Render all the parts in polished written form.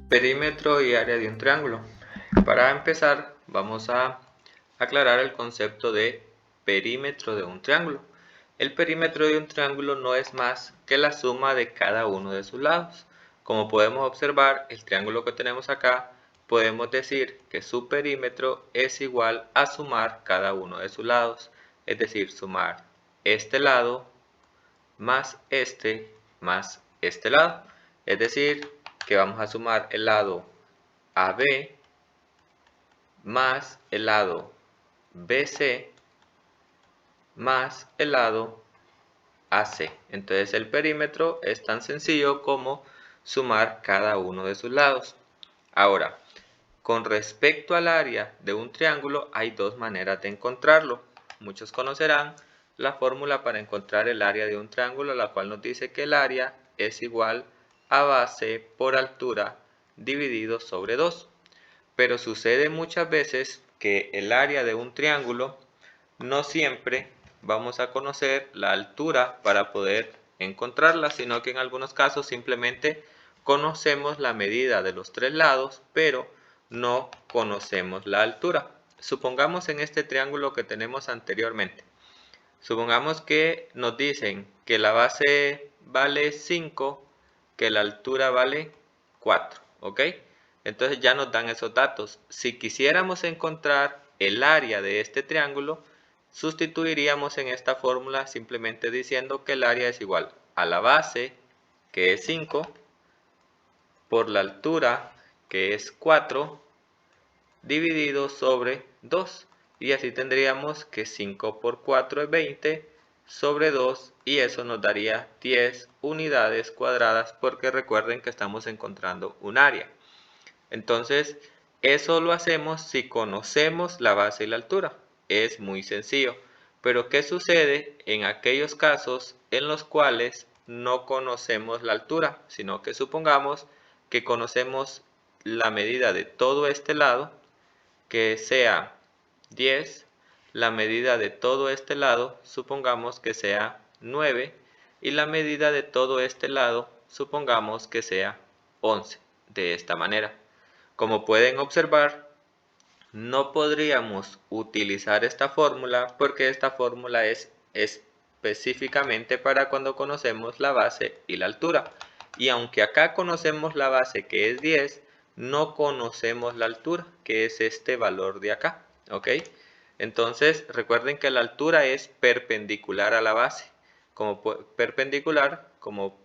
Perímetro y área de un triángulo. Para empezar, vamos a aclarar el concepto de perímetro de un triángulo. El perímetro de un triángulo no es más que la suma de cada uno de sus lados. Como podemos observar, el triángulo que tenemos acá, podemos decir que su perímetro es igual a sumar cada uno de sus lados. Es decir, sumar este lado más este lado. Es decir, que vamos a sumar el lado AB más el lado BC más el lado AC. Entonces el perímetro es tan sencillo como sumar cada uno de sus lados. Ahora, con respecto al área de un triángulo hay dos maneras de encontrarlo. Muchos conocerán la fórmula para encontrar el área de un triángulo, la cual nos dice que el área es igual a base por altura dividido sobre 2. Pero sucede muchas veces que el área de un triángulo no siempre vamos a conocer la altura para poder encontrarla, sino que en algunos casos simplemente conocemos la medida de los tres lados, pero no conocemos la altura. Supongamos en este triángulo que tenemos anteriormente, supongamos que nos dicen que la base vale 5, que la altura vale 4, ¿ok? Entonces ya nos dan esos datos. Si quisiéramos encontrar el área de este triángulo, sustituiríamos en esta fórmula simplemente diciendo que el área es igual a la base, que es 5, por la altura, que es 4, dividido sobre 2. Y así tendríamos que 5 por 4 es 20 sobre 2, y eso nos daría 10 unidades cuadradas, porque recuerden que estamos encontrando un área. Entonces, eso lo hacemos si conocemos la base y la altura. Es muy sencillo. Pero ¿qué sucede en aquellos casos en los cuales no conocemos la altura? Sino que supongamos que conocemos la medida de todo este lado, que sea 10, la medida de todo este lado supongamos que sea 9, y la medida de todo este lado supongamos que sea 11. De esta manera, como pueden observar, no podríamos utilizar esta fórmula porque esta fórmula es específicamente para cuando conocemos la base y la altura. Y aunque acá conocemos la base, que es 10, no conocemos la altura, que es este valor de acá, ¿ok? Entonces recuerden que la altura es perpendicular a la base. Como perpendicular, como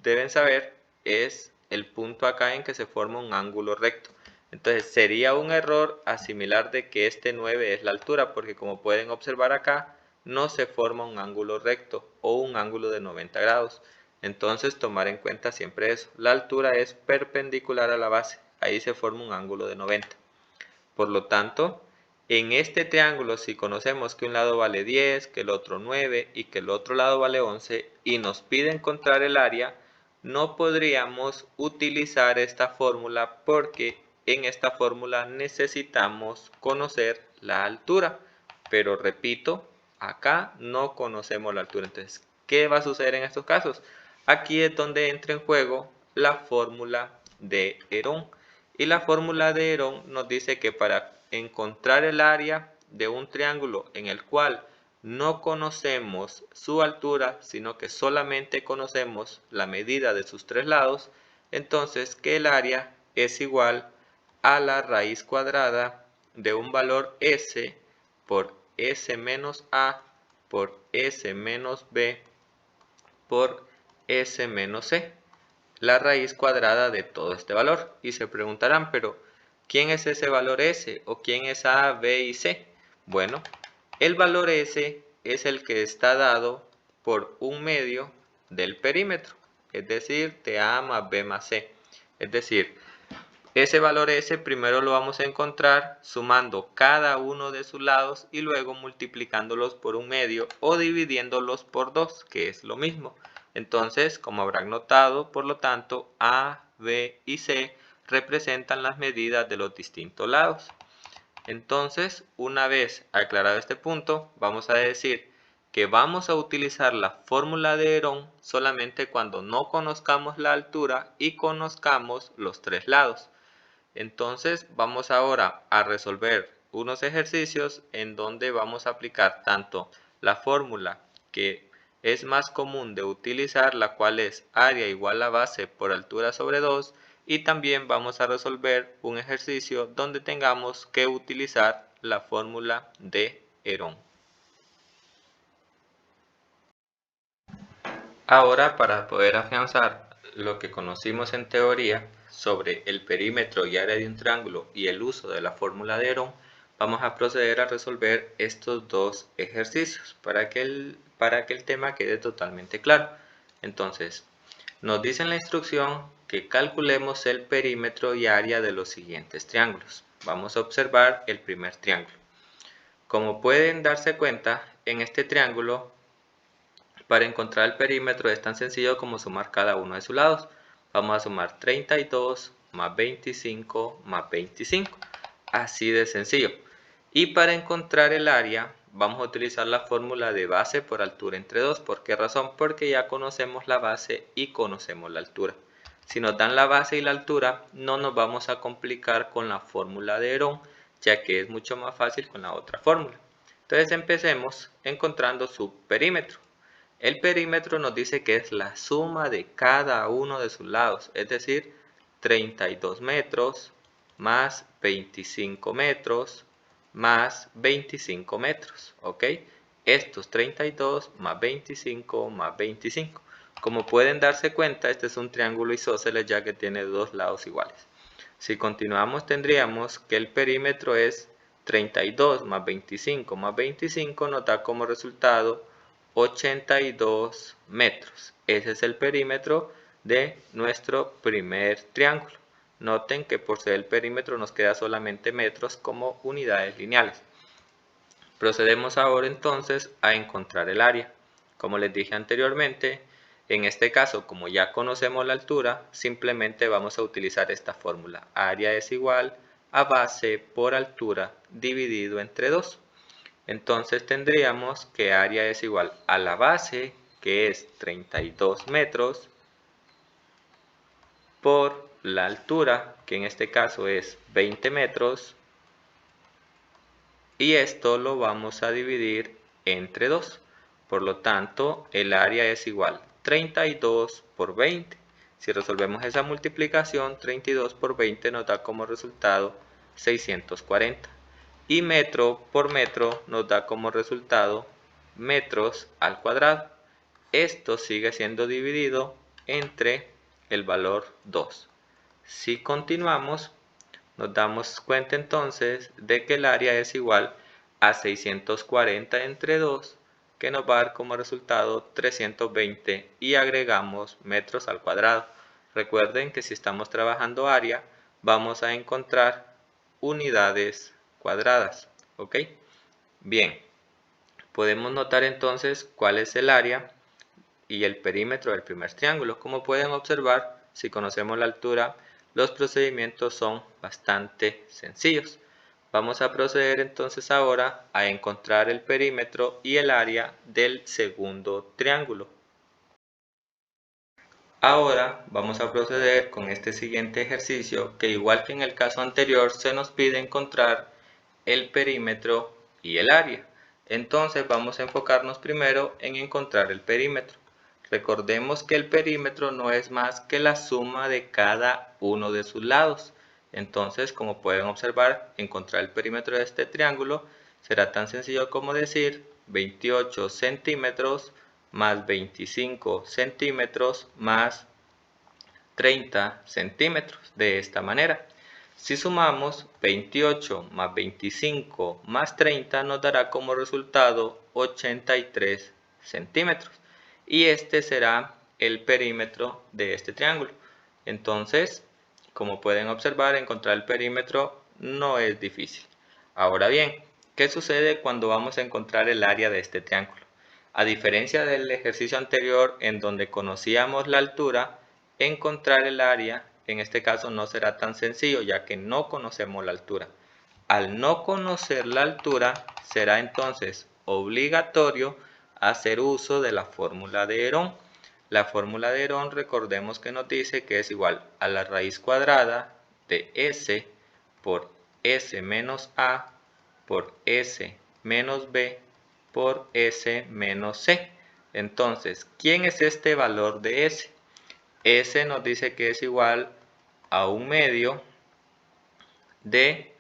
deben saber, es el punto acá en que se forma un ángulo recto. Entonces sería un error asimilar de que este 9 es la altura, porque como pueden observar acá, no se forma un ángulo recto o un ángulo de 90 grados. Entonces tomar en cuenta siempre eso. La altura es perpendicular a la base. Ahí se forma un ángulo de 90. Por lo tanto, en este triángulo, si conocemos que un lado vale 10, que el otro 9 y que el otro lado vale 11, y nos pide encontrar el área, no podríamos utilizar esta fórmula porque en esta fórmula necesitamos conocer la altura. Pero repito, acá no conocemos la altura. Entonces, ¿qué va a suceder en estos casos? Aquí es donde entra en juego la fórmula de Herón. Y la fórmula de Herón nos dice que para encontrar el área de un triángulo en el cual no conocemos su altura, sino que solamente conocemos la medida de sus tres lados, entonces que el área es igual a la raíz cuadrada de un valor s por s menos a por s menos b por s menos c, la raíz cuadrada de todo este valor. Y se preguntarán, pero ¿quién es ese valor s? ¿O quién es a, b y c? Bueno, el valor s es el que está dado por un medio del perímetro, es decir, de a más b más c. Es decir, ese valor s primero lo vamos a encontrar sumando cada uno de sus lados y luego multiplicándolos por un medio o dividiéndolos por 2, que es lo mismo. Entonces, como habrán notado, por lo tanto, A, B y C representan las medidas de los distintos lados. Entonces, una vez aclarado este punto, vamos a decir que vamos a utilizar la fórmula de Herón solamente cuando no conozcamos la altura y conozcamos los tres lados. Entonces vamos ahora a resolver unos ejercicios en donde vamos a aplicar tanto la fórmula que es más común de utilizar, la cual es área igual a base por altura sobre 2, y también vamos a resolver un ejercicio donde tengamos que utilizar la fórmula de Herón. Ahora, para poder afianzar lo que conocimos en teoría sobre el perímetro y área de un triángulo y el uso de la fórmula de Herón, vamos a proceder a resolver estos dos ejercicios para que el tema quede totalmente claro. Entonces, nos dice en la instrucción que calculemos el perímetro y área de los siguientes triángulos. Vamos a observar el primer triángulo. Como pueden darse cuenta, en este triángulo, para encontrar el perímetro es tan sencillo como sumar cada uno de sus lados. Vamos a sumar 32 más 25 más 25. Así de sencillo. Y para encontrar el área vamos a utilizar la fórmula de base por altura entre 2. ¿Por qué razón? Porque ya conocemos la base y conocemos la altura. Si nos dan la base y la altura, no nos vamos a complicar con la fórmula de Herón, ya que es mucho más fácil con la otra fórmula. Entonces empecemos encontrando su perímetro. El perímetro nos dice que es la suma de cada uno de sus lados, es decir, 32 metros más 25 metros más 25 metros, ¿ok? Estos 32 más 25 más 25. Como pueden darse cuenta, este es un triángulo isósceles ya que tiene dos lados iguales. Si continuamos, tendríamos que el perímetro es 32 más 25 más 25, nos da como resultado 82 metros. Ese es el perímetro de nuestro primer triángulo. Noten que por ser el perímetro nos queda solamente metros como unidades lineales. Procedemos ahora entonces a encontrar el área. Como les dije anteriormente, en este caso, como ya conocemos la altura, simplemente vamos a utilizar esta fórmula. Área es igual a base por altura dividido entre 2. Entonces tendríamos que área es igual a la base, que es 32 metros, por la altura, que en este caso es 20 metros, y esto lo vamos a dividir entre 2. Por lo tanto, el área es igual a 32 por 20. Si resolvemos esa multiplicación, 32 por 20 nos da como resultado 640. Y metro por metro nos da como resultado metros al cuadrado. Esto sigue siendo dividido entre el valor 2. Si continuamos, nos damos cuenta entonces de que el área es igual a 640 entre 2, que nos va a dar como resultado 320, y agregamos metros al cuadrado. Recuerden que si estamos trabajando área, vamos a encontrar unidades cuadradas, ¿ok? Bien, podemos notar entonces cuál es el área y el perímetro del primer triángulo. Como pueden observar, si conocemos la altura, los procedimientos son bastante sencillos. Vamos a proceder entonces ahora a encontrar el perímetro y el área del segundo triángulo. Ahora vamos a proceder con este siguiente ejercicio, que igual que en el caso anterior se nos pide encontrar el perímetro y el área. Entonces vamos a enfocarnos primero en encontrar el perímetro. Recordemos que el perímetro no es más que la suma de cada uno de sus lados. Entonces, como pueden observar, encontrar el perímetro de este triángulo será tan sencillo como decir 28 centímetros más 25 centímetros más 30 centímetros. De esta manera, si sumamos 28 más 25 más 30, nos dará como resultado 83 centímetros. Y este será el perímetro de este triángulo. Entonces, como pueden observar, encontrar el perímetro no es difícil. Ahora bien, ¿qué sucede cuando vamos a encontrar el área de este triángulo? A diferencia del ejercicio anterior en donde conocíamos la altura, encontrar el área en este caso no será tan sencillo, ya que no conocemos la altura. Al no conocer la altura, será entonces obligatorio hacer uso de la fórmula de Herón. La fórmula de Herón, recordemos que nos dice que es igual a la raíz cuadrada de S por S menos A por S menos B por S menos C. Entonces, ¿quién es este valor de S? S nos dice que es igual a 1/2 de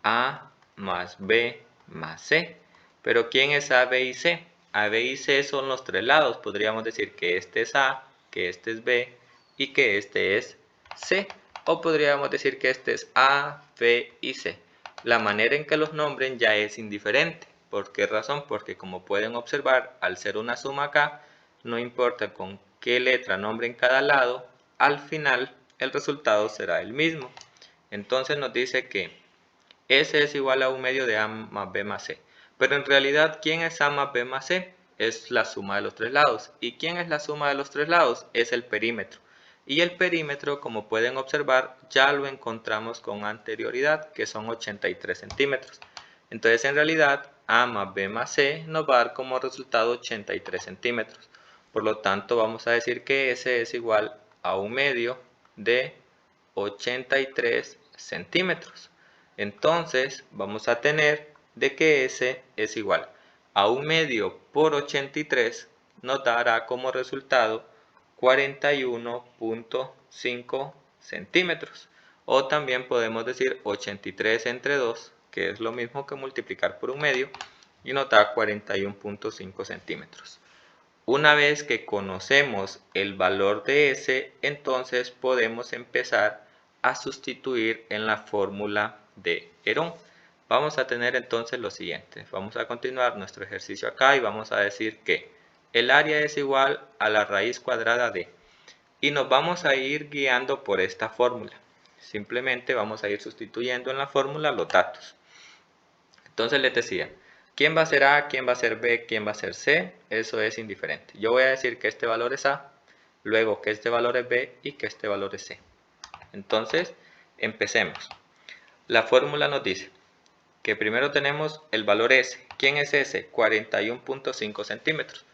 A más B más C. Pero ¿quién es A, B y C? A, B y C son los tres lados. Podríamos decir que este es A, que este es B y que este es C. O podríamos decir que este es A, B y C. La manera en que los nombren ya es indiferente. ¿Por qué razón? Porque como pueden observar, al ser una suma acá, no importa con qué letra nombren cada lado, al final el resultado será el mismo. Entonces nos dice que S es igual a 1/2 de A más B más C. Pero en realidad, ¿quién es A más B más C? Es la suma de los tres lados. ¿Y quién es la suma de los tres lados? Es el perímetro. Y el perímetro, como pueden observar, ya lo encontramos con anterioridad, que son 83 centímetros. Entonces, en realidad, A más B más C nos va a dar como resultado 83 centímetros. Por lo tanto, vamos a decir que S es igual a 1/2 de 83 centímetros. Entonces vamos a tener de que S es igual a 1/2 por 83, nos dará como resultado 41.5 centímetros. O también podemos decir 83 entre 2, que es lo mismo que multiplicar por 1/2, y nos da 41.5 centímetros. Una vez que conocemos el valor de S, entonces podemos empezar a sustituir en la fórmula de Herón. Vamos a tener entonces lo siguiente. Vamos a continuar nuestro ejercicio acá y vamos a decir que el área es igual a la raíz cuadrada de. Y nos vamos a ir guiando por esta fórmula. Simplemente vamos a ir sustituyendo en la fórmula los datos. Entonces les decía, ¿quién va a ser A? ¿Quién va a ser B? ¿Quién va a ser C? Eso es indiferente. Yo voy a decir que este valor es A, luego que este valor es B y que este valor es C. Entonces, empecemos. La fórmula nos dice que primero tenemos el valor S. ¿Quién es S? 41.5 centímetros.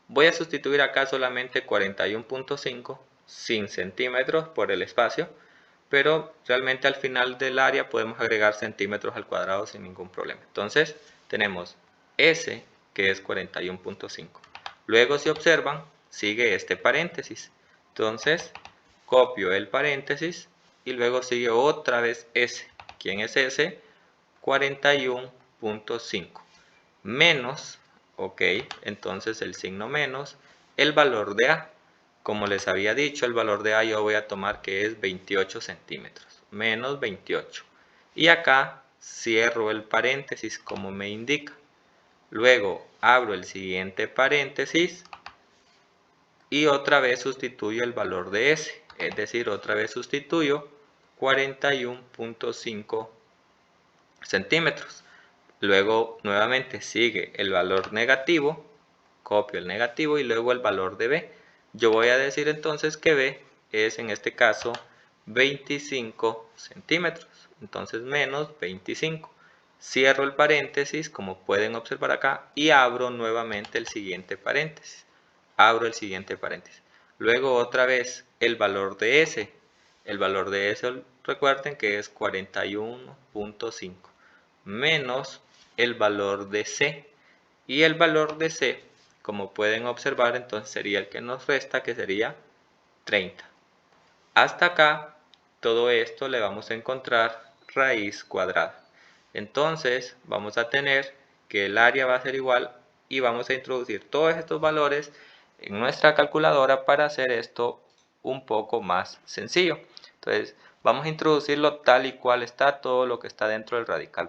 Voy a sustituir acá solamente 41.5 sin centímetros por el espacio, pero realmente al final del área podemos agregar centímetros al cuadrado sin ningún problema. Entonces tenemos S, que es 41.5. Luego, si observan, sigue este paréntesis. Entonces copio el paréntesis y luego sigue otra vez S. ¿Quién es S? 41.5 menos, ok, entonces el signo menos, el valor de A. Como les había dicho, el valor de A yo voy a tomar que es 28 centímetros, menos 28. Y acá cierro el paréntesis como me indica. Luego abro el siguiente paréntesis y otra vez sustituyo el valor de S. Es decir, otra vez sustituyo 41.5 centímetros. Luego nuevamente sigue el valor negativo, copio el negativo y luego el valor de B. Yo voy a decir entonces que B es en este caso 25 centímetros. Entonces menos 25. Cierro el paréntesis como pueden observar acá y abro nuevamente el siguiente paréntesis. Abro el siguiente paréntesis. Luego otra vez el valor de S. El valor de S recuerden que es 41.5 menos el valor de C. Y el valor de C, como pueden observar, entonces sería el que nos resta, que sería 30. Hasta acá, todo esto le vamos a encontrar raíz cuadrada. Entonces, vamos a tener que el área va a ser igual y vamos a introducir todos estos valores en nuestra calculadora para hacer esto un poco más sencillo. Entonces, vamos a introducirlo tal y cual está todo lo que está dentro del radical.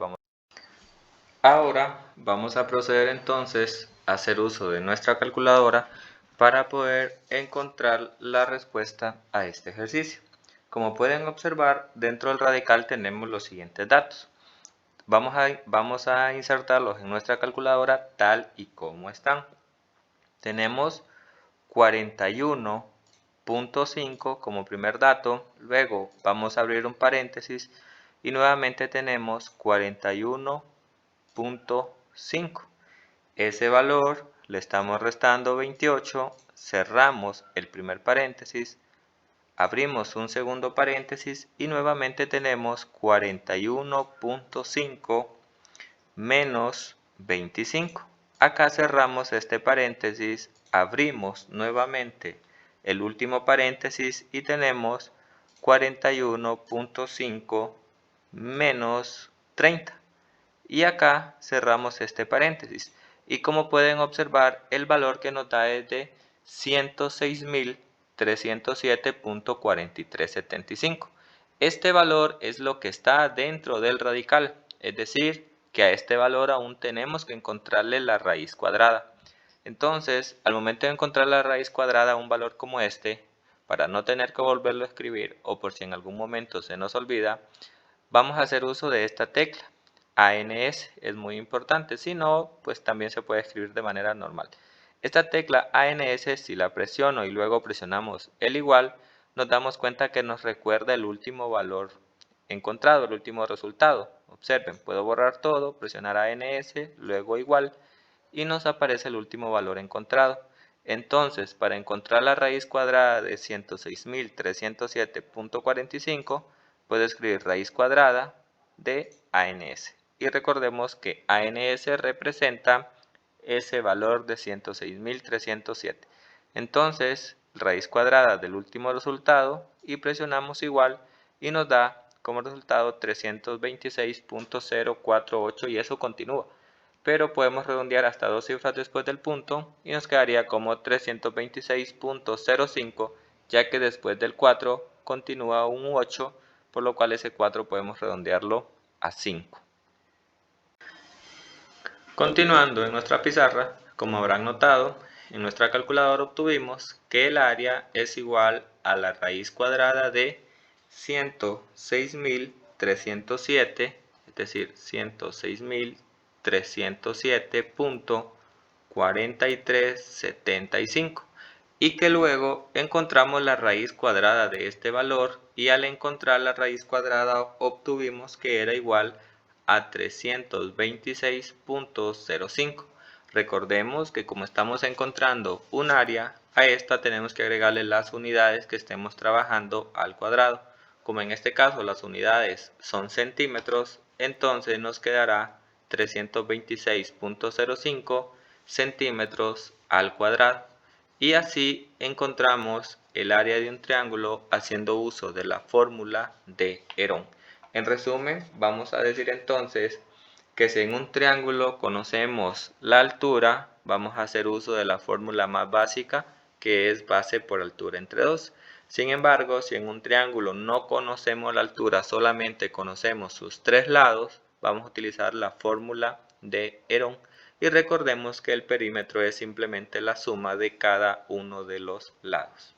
Ahora vamos a proceder entonces a hacer uso de nuestra calculadora para poder encontrar la respuesta a este ejercicio. Como pueden observar, dentro del radical tenemos los siguientes datos. Vamos a insertarlos en nuestra calculadora tal y como están. Tenemos 41.5 como primer dato, luego vamos a abrir un paréntesis y nuevamente tenemos 41.5. Ese valor le estamos restando 28, cerramos el primer paréntesis, abrimos un segundo paréntesis y nuevamente tenemos 41.5 menos 25. Acá cerramos este paréntesis, abrimos nuevamente el último paréntesis y tenemos 41.5 menos 30. Y acá cerramos este paréntesis. Y como pueden observar, el valor que nos da es de 106.307.4375. Este valor es lo que está dentro del radical, es decir, que a este valor aún tenemos que encontrarle la raíz cuadrada. Entonces, al momento de encontrar la raíz cuadrada a un valor como este, para no tener que volverlo a escribir o por si en algún momento se nos olvida, vamos a hacer uso de esta tecla. ANS es muy importante, si no, pues también se puede escribir de manera normal. Esta tecla ANS, si la presiono y luego presionamos el igual, nos damos cuenta que nos recuerda el último valor encontrado, el último resultado. Observen, puedo borrar todo, presionar ANS, luego igual, y nos aparece el último valor encontrado. Entonces, para encontrar la raíz cuadrada de 106.307.45, puedo escribir raíz cuadrada de ANS. Y recordemos que ANS representa ese valor de 106.307. Entonces, raíz cuadrada del último resultado y presionamos igual y nos da como resultado 326.048 y eso continúa. Pero podemos redondear hasta dos cifras después del punto y nos quedaría como 326.05, ya que después del 4 continúa un 8, por lo cual ese 4 podemos redondearlo a 5. Continuando en nuestra pizarra, como habrán notado, en nuestra calculadora obtuvimos que el área es igual a la raíz cuadrada de 106.307, es decir, 106.307.4375, y que luego encontramos la raíz cuadrada de este valor y al encontrar la raíz cuadrada obtuvimos que era igual a 326.05. Recordemos que como estamos encontrando un área, a esta tenemos que agregarle las unidades que estemos trabajando al cuadrado. Como en este caso las unidades son centímetros, entonces nos quedará 326.05 centímetros al cuadrado. Y así encontramos el área de un triángulo haciendo uso de la fórmula de Herón. En resumen, vamos a decir entonces que si en un triángulo conocemos la altura, vamos a hacer uso de la fórmula más básica, que es base por altura entre 2. Sin embargo, si en un triángulo no conocemos la altura, solamente conocemos sus tres lados, vamos a utilizar la fórmula de Herón. Y recordemos que el perímetro es simplemente la suma de cada uno de los lados.